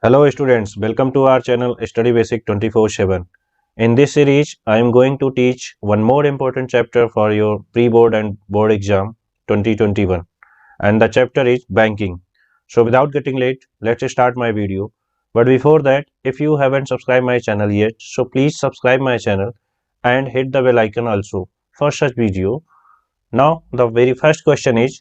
Hello students, welcome to our channel Study Basic 24/7. In this series, I am going to teach one more important chapter for your pre-board and board exam 2021, and the chapter is banking. So without getting late, let's start my video. But before that, if you haven't subscribed my channel yet, so please subscribe my channel and hit the bell icon also for such video. Now the very first question is,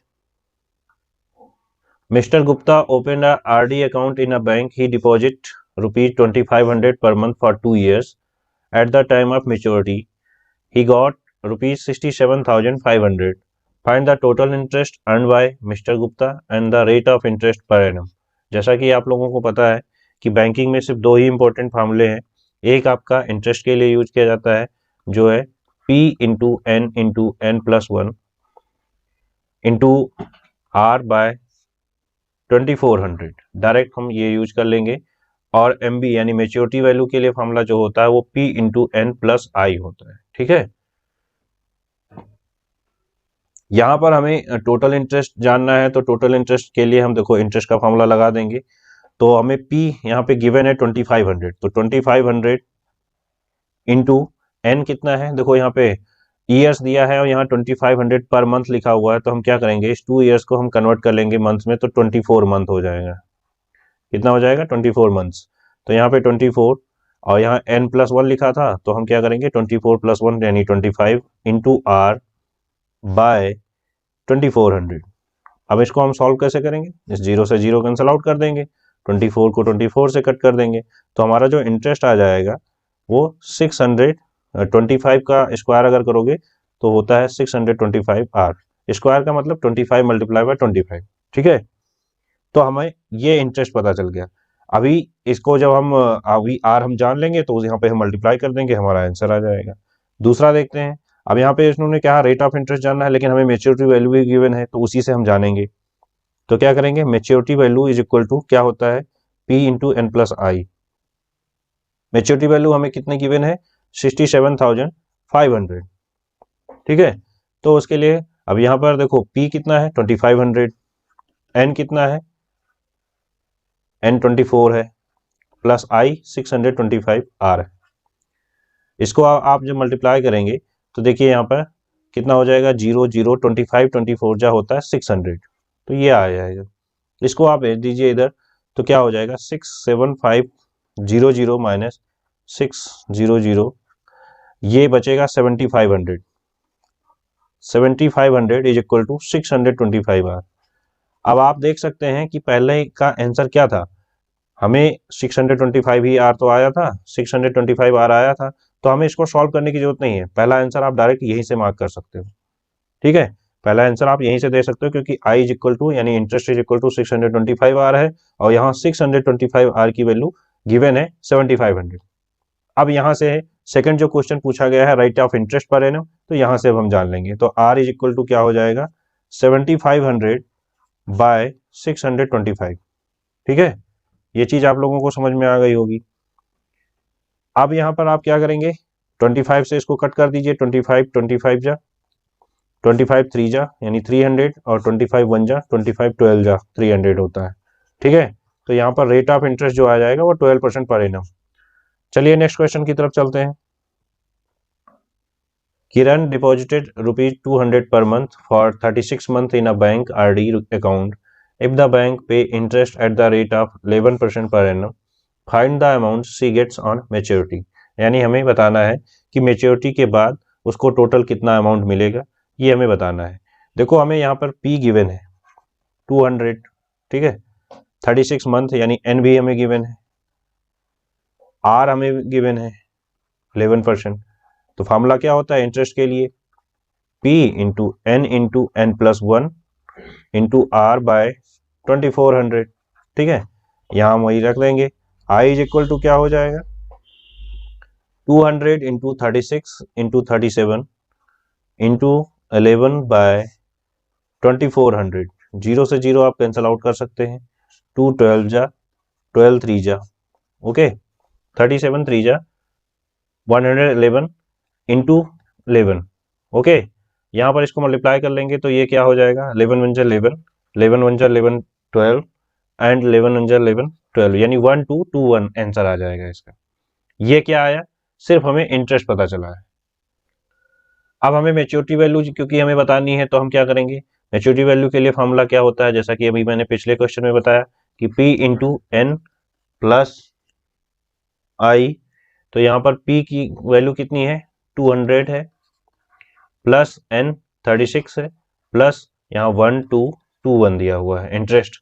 Mr. Gupta opened a RD account in a bank. He deposited rupees 2500 per month for 2 years. At the time of maturity, he got rupees 67,500. Find the total interest earned by Mr. Gupta and the rate of interest per annum. जैसा कि आप लोगों को पता है कि banking में सिर्फ दो ही इंपॉर्टेंट फार्मूले हैं. एक आपका इंटरेस्ट के लिए यूज किया जाता है जो है P into N plus 1 into R by 2400. Direct हम ये यूज कर लेंगे. और MB यानी मेच्योरिटी वैल्यू के लिए फॉर्मूला जो होता है वो P into N plus I होता है. ठीक है, यहां पर हमें टोटल इंटरेस्ट जानना है तो टोटल इंटरेस्ट के लिए हम देखो इंटरेस्ट का फॉर्मूला लगा देंगे. तो हमें P यहाँ पे गिवन है 2500, तो 2500 इंटू N कितना है, देखो यहाँ पे ईयर्स दिया है और यहाँ 2500 पर मंथ लिखा हुआ है. तो हम क्या करेंगे, इस 2 ईयर्स को हम कन्वर्ट कर लेंगे मंथ्स में, तो 24 मंथ हो जाएगा. कितना हो जाएगा, 24 मंथ्स. तो यहाँ पे 24 और यहाँ N प्लस 1 लिखा था, तो हम क्या करेंगे 24 प्लस 1 यानी 25 इंटू R बाय 2400. अब इसको हम सॉल्व कैसे करेंगे, इस जीरो से जीरो कैंसिल आउट कर देंगे, 24 को 24 से कट कर देंगे. तो हमारा जो इंटरेस्ट आ जाएगा वो 625 का स्क्वायर अगर करोगे तो होता है 625 R. स्क्वायर का मतलब 25 मल्टीप्लाई बाय 25. ठीक है, तो हमें ये इंटरेस्ट पता चल गया. अभी इसको जब हम अभी R हम जान लेंगे तो यहाँ पे हम मल्टीप्लाई कर देंगे, हमारा आंसर आ जाएगा. दूसरा देखते हैं. अब यहाँ पे इन्होंने क्या रेट ऑफ इंटरेस्ट जानना है, लेकिन हमें मेच्योरिटी वैल्यू भी गिवन है तो उसी से हम जानेंगे. तो क्या करेंगे, maturity value is equal to क्या होता है P into N plus I. Maturity value हमें कितने गिवन है, 67,500. ठीक है, तो उसके लिए अब यहाँ पर देखो P कितना है 2500, N कितना है N 24 है, प्लस I 625 R है. इसको आप जब मल्टीप्लाई करेंगे तो देखिए यहाँ पर कितना हो जाएगा, 0 0 25 24 जा होता है 600. तो ये आ जाएगा. इसको आप भेज दीजिए इधर, तो क्या हो जाएगा 67500 माइनस 600, ये बचेगा 7500. 7500 इज इक्वल टू 625 R. अब आप देख सकते हैं कि पहले का आंसर क्या था, हमें 625 ही R तो आया था, 625 R आया था. तो हमें इसको सॉल्व करने की जरूरत नहीं है, पहला आंसर आप डायरेक्ट यहीं से मार्क कर सकते हो. ठीक है, पहला आंसर आप यहीं से दे सकते हो क्योंकि I इज इक्वल टू यानी interest is equal to 625 R है और यहाँ 625 R की वैल्यू गिवन है 7500. अब यहाँ से सेकंड जो क्वेश्चन पूछा गया है rate of interest per annum, तो यहाँ से अब हम जान लेंगे. तो R इज इक्वल टू क्या हो जाएगा 7500 बाय 625. ठीक है, ये चीज आप लोगों को समझ में आ गई होगी. अब यहाँ पर आप क्या करेंगे, 25 से इसको कट कर दीजिए, 25 25 जा 25 3 जा यानी 300 और 25 1 जा 25 12 जा 300 होता है. ठीक है, तो यहाँ पर रेट ऑफ इंटरेस्ट जो आ जाएगा वो 12% पर एनम. चलिए नेक्स्ट क्वेश्चन की तरफ चलते हैं. किरण deposited rupees 200 per month for 36 months in a bank RD account. If the bank pay interest at the rate of 11% per annum, find the amount she gets on maturity. यानी हमें बताना है कि maturity के बाद उसको टोटल कितना amount मिलेगा, ये हमें बताना है. देखो हमें यहाँ पर P गिवन है 200. ठीक है, 36 मंथ यानी N भी हमें गिवन है, R हमें गिवन है 11%. तो फार्मूला क्या होता है इंटरेस्ट के लिए, P into N plus 1 into R by 2400. ठीक है, यहां हम वही रख देंगे. I इज इक्वल टू क्या हो जाएगा 200 into 36 into 37 into 11 by 2400. Zero से जीरो आप कैंसिल आउट कर सकते हैं, 2 12 जा 12 3 जा ओके 37 3 जा 111 इंटू 11. ओके, यहाँ पर इसको मल्टीप्लाई कर लेंगे तो ये क्या हो जाएगा 11 1 जा 11 11 1 जा 11 12 एंड 11 1 जा 11 12, यानी 1221 आंसर आ जाएगा इसका। ये क्या आया, सिर्फ हमें इंटरेस्ट पता चला है। अब हमें मेच्योरिटी वैल्यू क्योंकि हमें बतानी है, तो हम क्या करेंगे, मेच्योरिटी वैल्यू के लिए फॉर्मूला क्या होता है, जैसा कि अभी मैंने पिछले क्वेश्चन में बताया कि P इंटू एन प्लस आई। तो यहाँ पर P की वैल्यू कितनी है, 200 है, प्लस N 36 है, प्लस यहाँ 1221 दिया हुआ है इंटरेस्ट।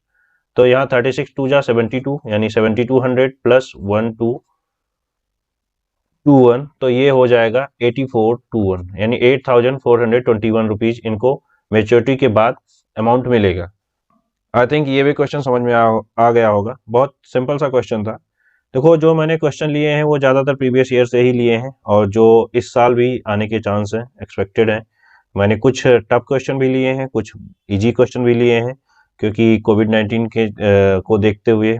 तो यहाँ 36 टू जा 72, यानी 7200 प्लस 1221, तो ये हो जाएगा 8421, यानी 8421 रुपीज इनको मेच्योरिटी के बाद अमाउंट मिलेगा। आई थिंक ये भी क्वेश्चन समझ में आ गया होगा, बहुत सिंपल सा क्वेश्चन था। देखो जो मैंने क्वेश्चन लिए हैं वो ज़्यादातर प्रीवियस ईयर से ही लिए हैं, और जो इस साल भी आने के चांस हैं, एक्सपेक्टेड हैं। मैंने कुछ टफ क्वेश्चन भी लिए हैं, कुछ इजी क्वेश्चन भी लिए हैं, क्योंकि कोविड-19 के को देखते हुए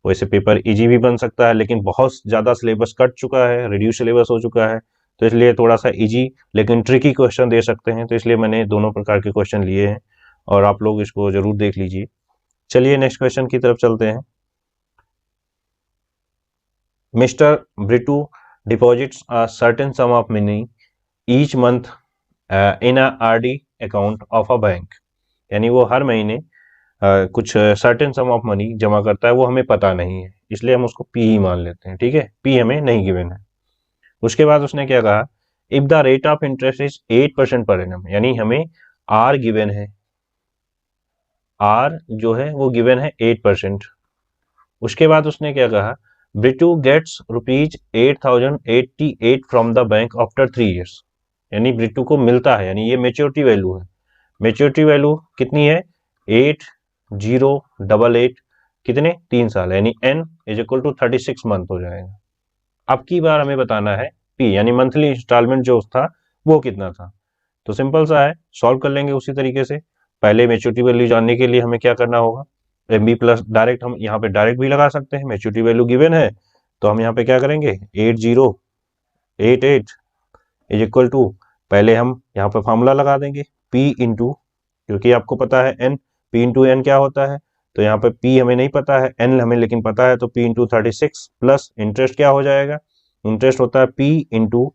वैसे पेपर इजी भी बन सकता है, लेकिन बहुत ज़्यादा सिलेबस कट चुका है, रिड्यूस सिलेबस हो चुका है, तो इसलिए थोड़ा सा इजी लेकिन ट्रिकी क्वेश्चन दे सकते हैं, तो इसलिए मैंने दोनों प्रकार के क्वेश्चन लिए हैं, और आप लोग इसको ज़रूर देख लीजिए। चलिए नेक्स्ट क्वेश्चन की तरफ चलते हैं। Mister Britu deposits a certain sum of money each month in a RD account of a bank, यानी वो हर महीने कुछ सर्टेन सम ऑफ मनी जमा करता है, वो हमें पता नहीं है, इसलिए हम उसको पी ही मान लेते हैं, ठीक है, पी हमें नहीं गिवन है। उसके बाद उसने क्या कहा, if the rate of interest is 8% per annum, यानी हमें आर गिवन है, आर जो है वो गिवन है 8%। उसके बाद उसने क्या कहा, Britu gets rupees 8088 from the bank after 3 years, यानी ब्रिटू को मिलता है, यानी ये मेच्योरिटी वैल्यू है। मेच्योरिटी वैल्यू कितनी है, 8088, कितने, 3 साल, यानी n is equal to 36 months हो जाएगा। अब की बार हमें बताना है p, यानी मंथली इंस्टॉलमेंट जो था वो कितना था। तो सिंपल सा है, सॉल्व कर लेंगे उसी तरीके से। पहले मेच्योरिटी वैल्यू जानने के लिए हमें क्या करना होगा, एम बी प्लस डायरेक्ट, हम यहाँ पे डायरेक्ट भी लगा सकते हैं, मेच्योरिटी वैल्यू गिवन है तो हम यहाँ पे क्या करेंगे, 8088 इज इक्वल टू, पहले हम यहाँ पे फॉर्मूला लगा देंगे P इंटू, क्योंकि आपको पता है N, P इंटू एन क्या होता है, तो यहाँ पे P हमें नहीं पता है, N हमें लेकिन पता है, तो P इंटू 36 प्लस इंटरेस्ट क्या हो जाएगा, इंटरेस्ट होता है P इंटू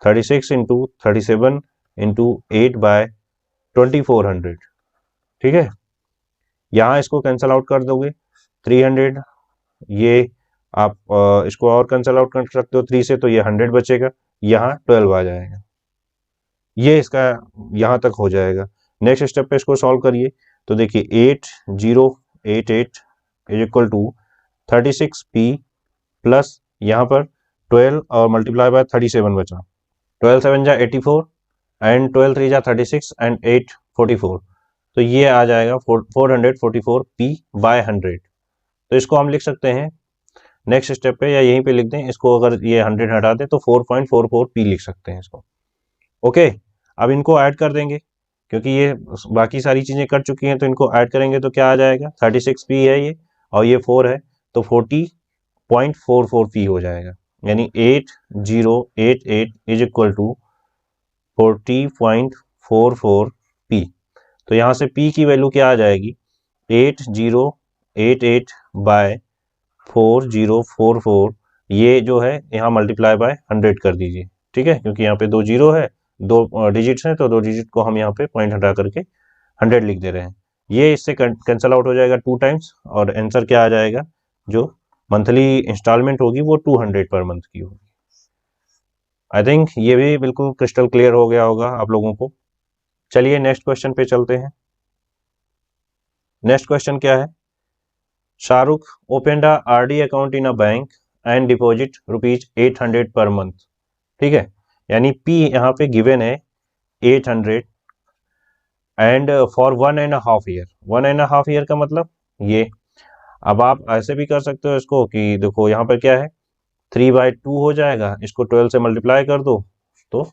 36 इंटू 37 इंटू 8/2400, ठीक है। यहाँ इसको कैंसल आउट कर दोगे, 300, ये आप इसको और कैंसल आउट कर सकते हो 3 से, तो ये 100 बचेगा, यहाँ 12 आ जाएगा, ये इसका यहाँ तक हो जाएगा। नेक्स्ट स्टेप पे इसको सॉल्व करिए, तो देखिए 8088 is equal to 36p plus यहाँ पर 12 और मल्टीप्लाई बाय 37 बचा, 12 7 जा 84 एंड 12 3 जा 36 एंड 8 44, तो ये आ जाएगा 444p बाय 100। तो इसको हम लिख सकते हैं नेक्स्ट स्टेप पे, या यहीं पे लिख दें इसको, अगर ये 100 हटा दें तो 4.44p लिख सकते हैं इसको। ओके, अब इनको ऐड कर देंगे, क्योंकि ये बाकी सारी चीजें कट चुकी हैं, तो इनको ऐड करेंगे तो क्या आ जाएगा, 36p है ये, और ये 4 है, तो 40.44p हो जाएगा, यानी 8088 इज इक्वल टू 40.44p। तो यहाँ से p की वैल्यू क्या आ जाएगी, 8088 बाय 4044, ये जो है यहाँ मल्टीप्लाई बाय 100 कर दीजिए, ठीक है, क्योंकि यहाँ पे 2 जीरो है, 2 डिजिट्स हैं, तो 2 डिजिट को हम यहाँ पे पॉइंट हटा करके 100 लिख दे रहे हैं। ये इससे कैंसल आउट हो जाएगा 2 टाइम्स, और आंसर क्या आ जाएगा, जो मंथली इंस्टॉलमेंट होगी वो 200 पर मंथ की होगी। आई थिंक ये भी बिल्कुल क्रिस्टल क्लियर हो गया होगा आप लोगों को। चलिए नेक्स्ट क्वेश्चन पे चलते हैं। नेक्स्ट क्वेश्चन क्या है, Shahrukh opened a RD account in a bank and deposit rupees 800 per month, ठीक है, यानी P यहाँ पे गिवन है 800 एंड फॉर 1.5 ईयर। 1.5 ईयर का मतलब ये, अब आप ऐसे भी कर सकते हो इसको कि देखो यहाँ पर क्या है, 3/2 हो जाएगा, इसको 12 से मल्टीप्लाई कर दो तो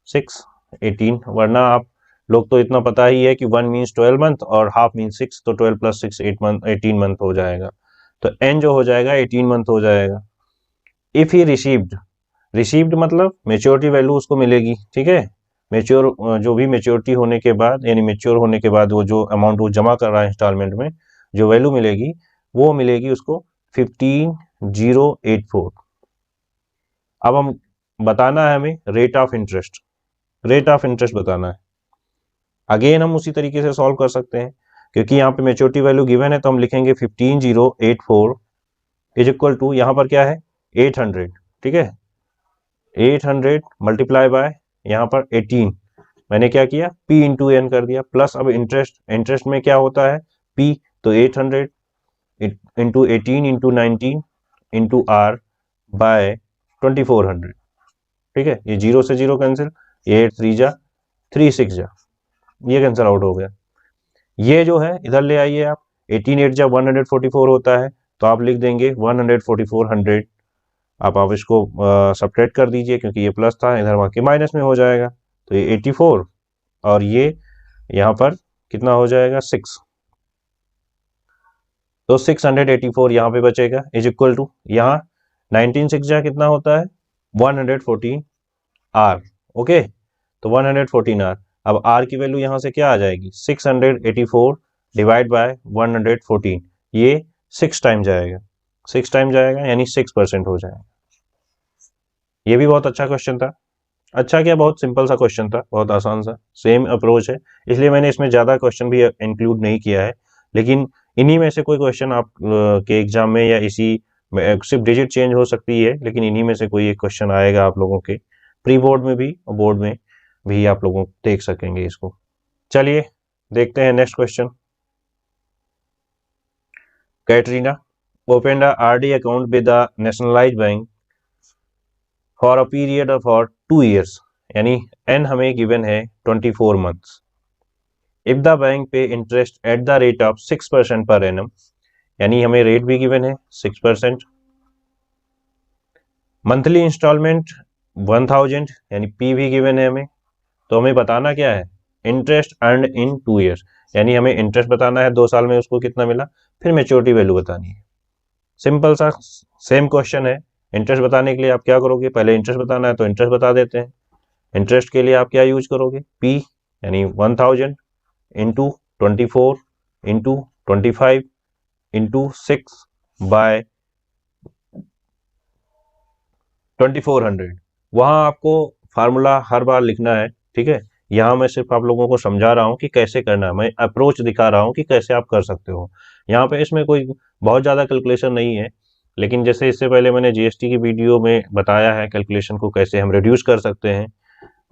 6 18, वरना आप लोग तो इतना पता ही है कि 1 मीन्स 12 मंथ और हाफ मीन्स 6, तो 12 प्लस 6 18 मंथ हो जाएगा, तो n जो हो जाएगा 18 मंथ हो जाएगा। इफ ही रिसीव्ड मतलब मेच्योरिटी वैल्यू उसको मिलेगी, ठीक है, मेच्योर जो भी मेच्योरिटी होने के बाद, यानी मेच्योर होने के बाद वो जो अमाउंट वो जमा कर रहा है इंस्टॉलमेंट में, जो वैल्यू मिलेगी वो मिलेगी उसको 15084। अब हम बताना है हमें rate of interest, rate of interest बताना है। अगेन हम उसी तरीके से सॉल्व कर सकते हैं, क्योंकि यहाँ पे मेच्योरिटी वैल्यू गिवन है, तो हम लिखेंगे 15084 इज इक्वल टू, यहाँ पर क्या है 800, ठीक है, 800 मल्टीप्लाई बाय यहाँ पर 18, मैंने क्या किया P इंटू एन कर दिया, प्लस अब इंटरेस्ट, इंटरेस्ट में क्या होता है P, तो 800 into 18 into 19 into R by 2400, ठीक है, ये 0 से 0 कैंसिल, ये 8 3 जा 3 6 जा, ये कैंसिल आउट हो गया। ये जो है इधर ले आइए आप, 18 8 जा 144 होता है, तो आप लिख देंगे 144 आप इसको सब्ट्रैक्ट कर दीजिए, क्योंकि ये प्लस था, इधर वहाँ के माइनस में हो जाएगा, तो ये 84 और ये यहाँ पर कितना हो जाएगा 6, तो 684 यहाँ पे बचेगा इज इक्वल टू, यहाँ 19 6 जा कितना होता है 114 आर, ओके, तो 114 आर। अब आर की वैल्यू यहाँ से क्या आ जाएगी 684 डिवाइड बाय 114, ये 6 टाइम जाएगा, 6 टाइम जाएगा यानी 6% हो जाएगा। ये भी बहुत अच्छा क्वेश्चन था, अच्छा क्या, बहुत सिंपल सा क्वेश्चन था, बहुत आसान सा, सेम अप्रोच है, इसलिए मैंने इसमें ज़्यादा क्वेश्चन भी इंक्लूड नहीं किया है, लेकिन इन्हीं में से कोई क्वेश्चन आप के एग्जाम में या इसी में सिर्फ डिजिट चेंज हो सकती है, लेकिन इन्हीं में से कोई एक क्वेश्चन आएगा आप लोगों के प्री बोर्ड में भी और बोर्ड में भी, आप लोगों देख सकेंगे इसको। चलिए देखते हैं next question. Katrina open a RD account with the nationalised bank for a period of 2 years, यानी एन हमें गिवन है 24 months। इफ द बैंक पे interest at the rate of 6% per annum, यानी हमें रेट भी गिवन है 6%, मंथली इंस्टॉलमेंट 1000, यानी P भी गिवन है हमें, तो हमें बताना क्या है इंटरेस्ट अर्न इन 2 years, यानी हमें इंटरेस्ट बताना है 2 साल में उसको कितना मिला, फिर मेच्योरिटी वैल्यू बतानी है। सिंपल सा सेम क्वेश्चन है। इंटरेस्ट बताने के लिए आप क्या करोगे, पहले इंटरेस्ट बताना है तो इंटरेस्ट बता देते हैं। इंटरेस्ट के लिए आप क्या यूज करोगे पी, यानी 1000 इंटू 24 इंटू 25 इंटू 6 बाय 2400। वहां आपको फार्मूला हर बार लिखना है, ठीक है, यहाँ मैं सिर्फ आप लोगों को समझा रहा हूँ कि कैसे करना है, मैं अप्रोच दिखा रहा हूँ कि कैसे आप कर सकते हो। यहाँ पे इसमें कोई बहुत ज़्यादा कैलकुलेशन नहीं है, लेकिन जैसे इससे पहले मैंने जीएसटी की वीडियो में बताया है कैलकुलेशन को कैसे हम रिड्यूस कर सकते हैं,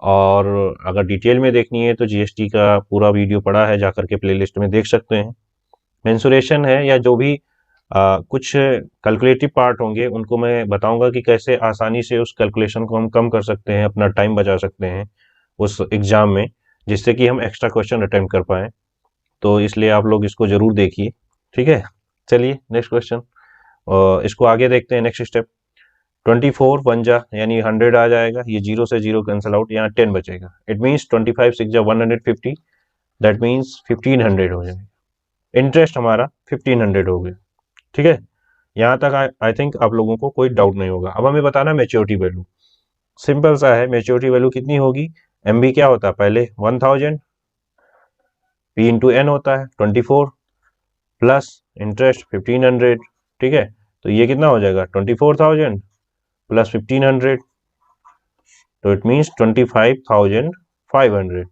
और अगर डिटेल में देखनी है तो जीएसटी का पूरा वीडियो पड़ा है, जाकर के प्लेलिस्ट में देख सकते हैं। मेंसुरेशन है या जो भी कुछ कैलकुलेटिव पार्ट होंगे उनको मैं बताऊंगा कि कैसे आसानी से उस कैलकुलेशन को हम कम कर सकते हैं, अपना टाइम बचा सकते हैं उस एग्जाम में, जिससे कि हम एक्स्ट्रा क्वेश्चन अटेम्प्ट कर पाएँ। तो इसलिए आप लोग इसको जरूर देखिए, ठीक है। चलिए नेक्स्ट क्वेश्चन, इसको आगे देखते हैं। नेक्स्ट स्टेप 24 1 जा यानी 100 आ जाएगा, ये 0 से 0 कैंसिल आउट, यहाँ 10 बचेगा, इट मीन्स 25 6 जा 150, दैट मीन्स 1500 हो जाएगा। इंटरेस्ट हमारा 1500 हो गया, ठीक है। यहाँ तक आई थिंक आप लोगों को कोई डाउट नहीं होगा। अब हमें बताना मेच्योरिटी वैल्यू, सिंपल सा है, मेच्योरिटी वैल्यू कितनी होगी, एमबी क्या होता है पहले 1000, पी इंटू एन होता है 24 प्लस इंटरेस्ट 1500, ठीक है, तो ये कितना हो जाएगा 24,000 प्लस 1500, तो इट मीन्स 25,500,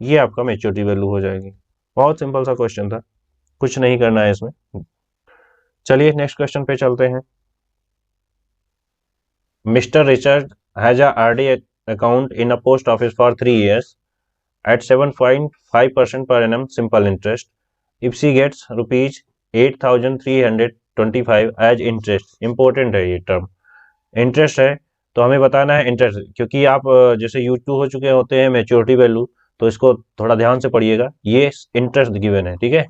ये आपका मेच्योरिटी वैल्यू हो जाएगी। बहुत सिंपल सा क्वेश्चन था, कुछ नहीं करना है इसमें। चलिए नेक्स्ट क्वेश्चन पे चलते हैं। Mister Richard has a RD account in a post office for 3 years at 7.5% per annum simple interest. If she gets rupees 8,325 as interest, important है ये टर्म, इंटरेस्ट है, तो हमें बताना है इंटरेस्ट, क्योंकि आप जैसे यूज टू हो चुके होते हैं मेच्योरिटी वैल्यू, तो इसको थोड़ा ध्यान से पढ़िएगा, ये इंटरेस्ट गिवन है, ठीक है,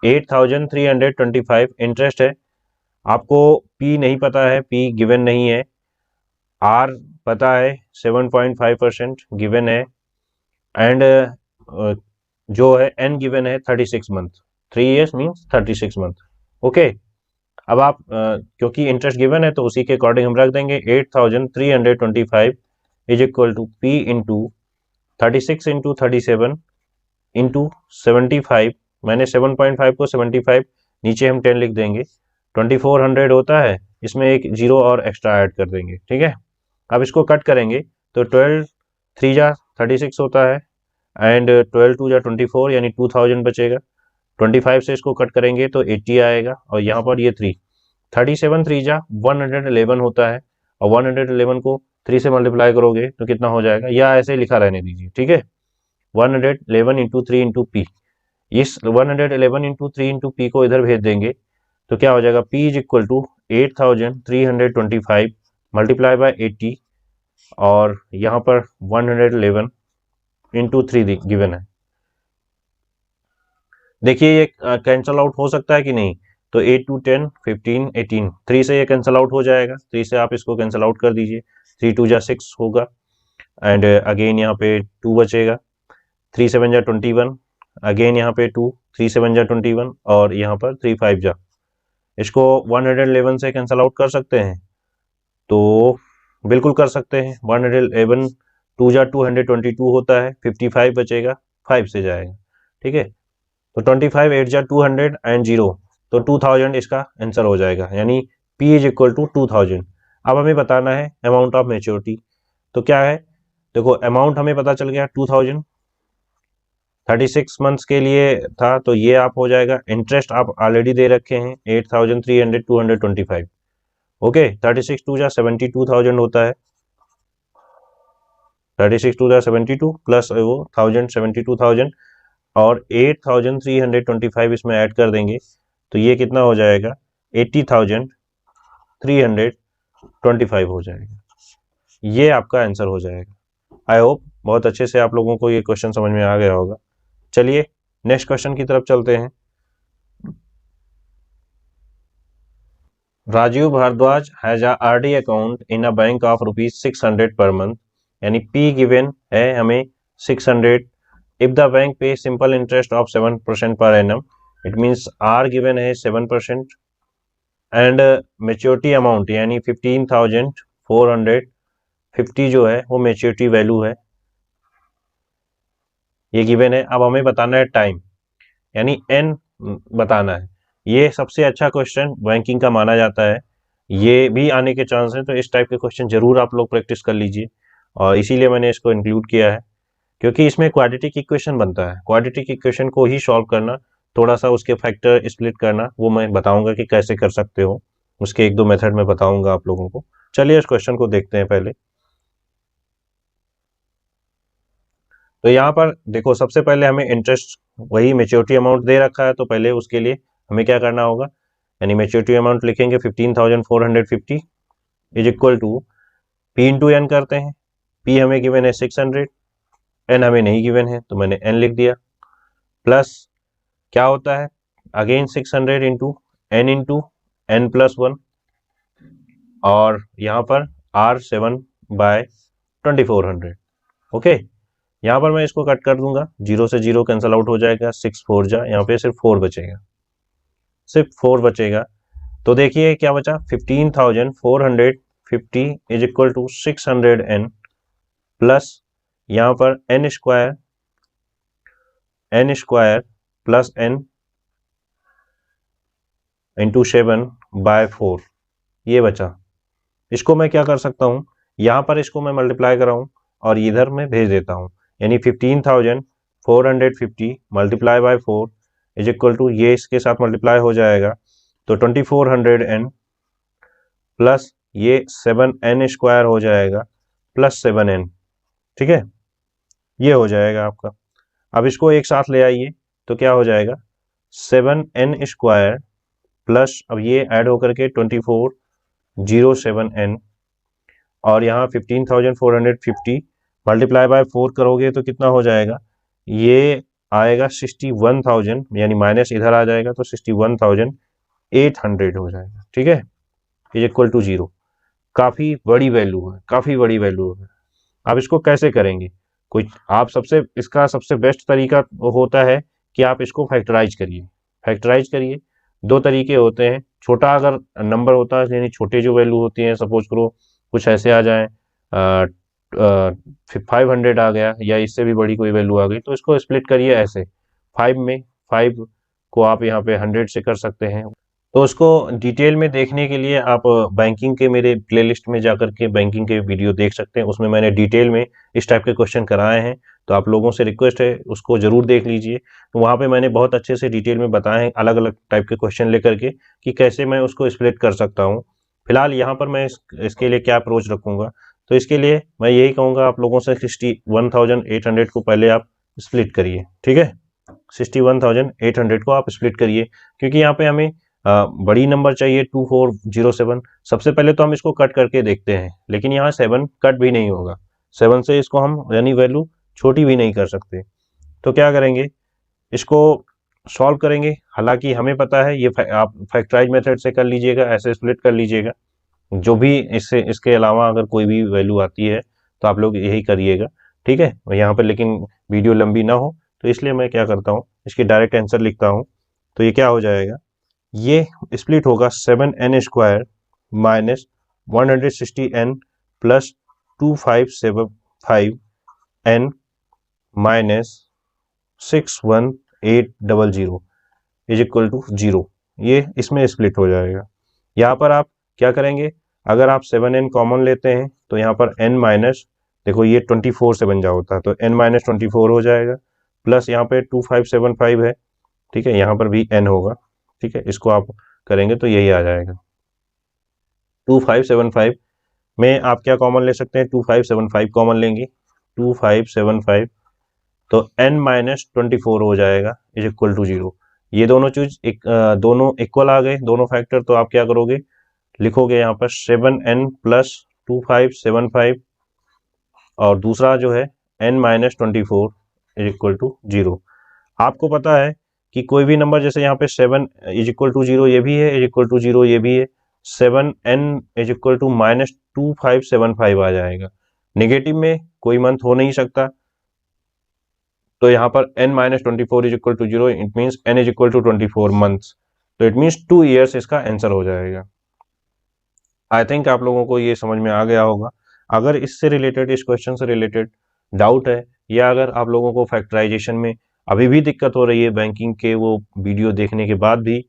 8,325 इंटरेस्ट है। आपको पी नहीं पता है, पी गिवन नहीं है, आर पता है 7.5% गिवन है, एंड जो है एन गिवन है 36 month, 3 years means 36 month, okay. अब आप क्योंकि इंटरेस्ट गिवन है तो उसी के अकॉर्डिंग हम रख देंगे 8,325 is equal to P into 36 into 37 into 75, मैंने 7.5 को 75 नीचे हम 10 लिख देंगे, 2400 होता है, इसमें एक जीरो और एक्स्ट्रा ऐड कर देंगे, ठीक है। अब इसको कट करेंगे तो 12 3 जा 36 होता है एंड 12 2 जा 24 यानी 2000 बचेगा। 25 से इसको कट करेंगे तो 80 आएगा और यहाँ पर ये 3 37 3 जा 111 होता है और 111 को 3 से मल्टीप्लाई करोगे तो कितना हो जाएगा, या ऐसे लिखा रहने दीजिए, ठीक है। 111 इंटू 3 इंटू पी, इस 111 इंटू 3 इंटू पी को इधर भेज देंगे तो क्या हो जाएगा, P is equal to 8325 multiply by 80 और यहाँ पर 111 इंटू 3 गिवन है। देखिए ये कैंसल आउट हो सकता है कि नहीं, तो 8 2 10 15 18 3 से ये कैंसल आउट हो जाएगा, 3 से आप इसको कैंसल आउट कर दीजिए, 3 2 जा 6 होगा एंड अगेन यहाँ पे 2 बचेगा, 3 7 जा 21 अगेन यहाँ पे 2 3 7 जा 21 और यहाँ पर 3 5 जा, इसको 111 से कैंसल आउट कर सकते हैं, तो बिल्कुल कर सकते हैं। 111 2 जा 222 होता है, 55 बचेगा, 5 से जाएगा, ठीक है। तो 25 8 जा 200 एंड 0 तो 2000 इसका आंसर हो जाएगा, यानी P इज इक्वल टू 2000। अब हमें बताना है अमाउंट ऑफ मेच्योरिटी, तो क्या है, देखो अमाउंट हमें पता चल गया 2000, 36 मंथ्स के लिए था तो ये आप हो जाएगा। इंटरेस्ट आप ऑलरेडी दे रखे हैं 8300 225, ओके। 36 2 जा 72,000 होता है, 36 2 जा 72 प्लस वो 1000 72,000 और 8325 इसमें ऐड कर देंगे तो ये कितना हो जाएगा, 80,325 हो जाएगा। ये आपका आंसर हो जाएगा। आई होप बहुत अच्छे से आप लोगों को ये क्वेश्चन समझ में आ गया होगा। चलिए नेक्स्ट क्वेश्चन की तरफ चलते हैं। Rajiv Bhardwaj has a RD account in a bank of ₹600 per month, यानी P गिवन है हमें 600। If the bank pay simple interest of 7% per annum, it means R given है 7% एंड मेच्योरिटी अमाउंट यानी 15,450 जो है वो मेच्योरिटी वैल्यू है, ये गिवन है। अब हमें बताना है टाइम, यानी N बताना है। ये सबसे अच्छा क्वेश्चन बैंकिंग का माना जाता है, ये भी आने के चांस हैं, तो इस टाइप के क्वेश्चन जरूर आप लोग प्रैक्टिस कर लीजिए और इसीलिए मैंने इसको इंक्लूड किया है, क्योंकि इसमें क्वाड्रेटिक इक्वेशन बनता है। क्वाड्रेटिक इक्वेशन को ही सॉल्व करना, थोड़ा सा उसके फैक्टर स्प्लिट करना, वो मैं बताऊंगा कि कैसे कर सकते हो, उसके एक दो मेथड में बताऊंगा आप लोगों को। चलिए इस क्वेश्चन को देखते हैं पहले। तो यहाँ पर देखो सबसे पहले हमें इंटरेस्ट वही मेच्योरिटी अमाउंट दे रखा है, तो पहले उसके लिए हमें क्या करना होगा, यानी मेच्योरिटी अमाउंट लिखेंगे 15,450 is equal to P into N करते हैं। P हमें गिवन है 600, N हमें नहीं गिवन है तो मैंने N लिख दिया, प्लस क्या होता है अगेन 600 इंटू N प्लस 1 और यहाँ पर R7 बाय 2400, ओके। यहाँ पर मैं इसको कट कर दूंगा, 0 से 0 कैंसल आउट हो जाएगा, 6 4 जा, यहाँ पे सिर्फ 4 बचेगा, सिर्फ 4 बचेगा। तो देखिए क्या बचा, 15,450 is equal to 600N plus यहाँ पर N square plus N into 7 by 4, ये बचा। इसको मैं क्या कर सकता हूँ, यहाँ पर इसको मैं मल्टीप्लाई कराऊँ और इधर मैं भेज देता हूँ, यानी 15,450 multiply by 4 is equal to, ये इसके साथ मल्टीप्लाई हो जाएगा तो 2400N प्लस ये 7N स्क्वायर हो जाएगा प्लस 7N, ठीक है, ये हो जाएगा आपका। अब इसको एक साथ ले आइए तो क्या हो जाएगा, 7N स्क्वायर प्लस अब ये ऐड होकर के 2407N और यहाँ 15,450 मल्टीप्लाई बाय 4 करोगे तो कितना हो जाएगा, ये आएगा 61,000, यानी माइनस इधर आ जाएगा तो 61,800 हो जाएगा, ठीक है, इज इक्वल टू 0। काफी बड़ी वैल्यू है, काफी बड़ी वैल्यू है। अब इसको कैसे करेंगे, कोई आप इसका सबसे बेस्ट तरीका होता है कि आप इसको फैक्टराइज करिए। फैक्टराइज करिए, दो तरीके होते हैं, छोटा अगर नंबर होता है यानी छोटे जो वैल्यू होती है, सपोज करो कुछ ऐसे आ जाए 500 आ गया या इससे भी बड़ी कोई वैल्यू आ गई, तो इसको स्प्लिट करिए ऐसे 5 में, 5 को आप यहाँ पे 100 से कर सकते हैं, तो उसको डिटेल में देखने के लिए आप बैंकिंग के मेरे प्लेलिस्ट में जाकर के बैंकिंग के वीडियो देख सकते हैं। उसमें मैंने डिटेल में इस टाइप के क्वेश्चन कराए हैं, तो आप लोगों से रिक्वेस्ट है उसको ज़रूर देख लीजिए। तो वहाँ पे मैंने बहुत अच्छे से डिटेल में बताए हैं अलग अलग टाइप के क्वेश्चन लेकर के कि कैसे मैं उसको स्प्लिट कर सकता हूँ। फिलहाल यहाँ पर मैं इसके लिए क्या अप्रोच रखूँगा, तो इसके लिए मैं यही कहूँगा आप लोगों से 61,800 को पहले आप स्प्लिट करिए, ठीक है। 61,800 को आप स्प्लिट करिए, क्योंकि यहाँ पे हमें बड़ी नंबर चाहिए 2407। सबसे पहले तो हम इसको कट करके देखते हैं, लेकिन यहाँ 7 कट भी नहीं होगा। 7 से इसको हम यानी वैल्यू छोटी भी नहीं कर सकते। तो क्या करेंगे, इसको सॉल्व करेंगे। हालांकि हमें पता है ये आप फैक्टराइज मेथड से कर लीजिएगा, ऐसे स्प्लिट कर लीजिएगा। जो भी इससे इसके अलावा अगर कोई भी वैल्यू आती है तो आप लोग यही करिएगा, ठीक है। यहाँ पर लेकिन वीडियो लंबी ना हो तो इसलिए मैं क्या करता हूँ, इसकी डायरेक्ट आंसर लिखता हूँ। तो ये क्या हो जाएगा, ये स्प्लिट होगा 7n² minus 160n plus 2575n minus 61800 is equal to 0। ये इसमें स्प्लिट हो जाएगा। यहाँ पर आप क्या करेंगे, अगर आप 7n कॉमन लेते हैं तो यहाँ पर n माइनस, देखो ये 24 से बन जाता है तो n माइनस 24 हो जाएगा, प्लस यहाँ पे 2575 है, ठीक है, यहाँ पर भी n होगा, ठीक है। इसको आप करेंगे तो यही आ जाएगा 2575 में आप क्या कॉमन ले सकते हैं, 2575 कॉमन लेंगे, 2575 तो n माइनस 24 हो जाएगा इज इक्वल टू 0। ये दोनों चीज दोनों इक्वल आ गए, दोनों फैक्टर। तो आप क्या करोगे, लिखोगे यहाँ पर 7n प्लस 2575 और दूसरा जो है n minus 24 is equal to 0। आपको पता है कि कोई भी नंबर, जैसे यहाँ पे 7 इज इक्वल टू 0 ये भी है, इज इक्वल टू 0 ये भी है, 7n is equal to minus 2575 आ जाएगा। नेगेटिव में कोई मंथ हो नहीं सकता, तो यहाँ पर n minus 24 is equal to 0, it means n is equal to 24 months, तो इट मीन्स 2 ईयर्स इसका आंसर हो जाएगा। आई थिंक आप लोगों को ये समझ में आ गया होगा। अगर इससे रिलेटेड, इस क्वेश्चन से रिलेटेड डाउट है, या अगर आप लोगों को फैक्टराइजेशन में अभी भी दिक्कत हो रही है बैंकिंग के वो वीडियो देखने के बाद भी,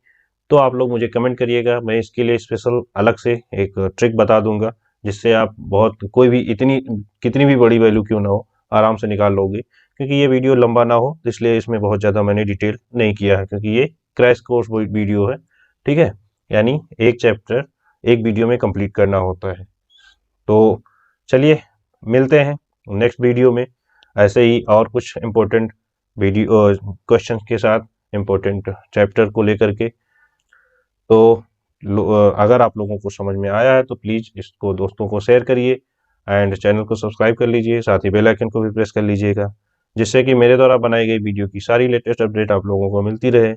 तो आप लोग मुझे कमेंट करिएगा। मैं इसके लिए स्पेशल अलग से एक ट्रिक बता दूंगा, जिससे आप बहुत कोई भी इतनी कितनी भी बड़ी वैल्यू क्यों ना हो आराम से निकाल लोगे। क्योंकि ये वीडियो लंबा ना हो इसलिए इसमें बहुत ज़्यादा मैंने डिटेल नहीं किया है, क्योंकि ये क्रैश कोर्स वीडियो है, ठीक है। यानी एक चैप्टर एक वीडियो में कंप्लीट करना होता है। तो चलिए मिलते हैं नेक्स्ट वीडियो में ऐसे ही और कुछ इम्पोर्टेंट वीडियो क्वेश्चन के साथ, इम्पोर्टेंट चैप्टर को लेकर के। तो अगर आप लोगों को समझ में आया है तो प्लीज़ इसको दोस्तों को शेयर करिए एंड चैनल को सब्सक्राइब कर लीजिए, साथ ही बेल आइकन को भी प्रेस कर लीजिएगा, जिससे कि मेरे द्वारा बनाई गई वीडियो की सारी लेटेस्ट अपडेट आप लोगों को मिलती रहे।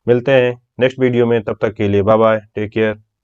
मिलते हैं नेक्स्ट वीडियो में, तब तक के लिए बाय बाय, टेक केयर।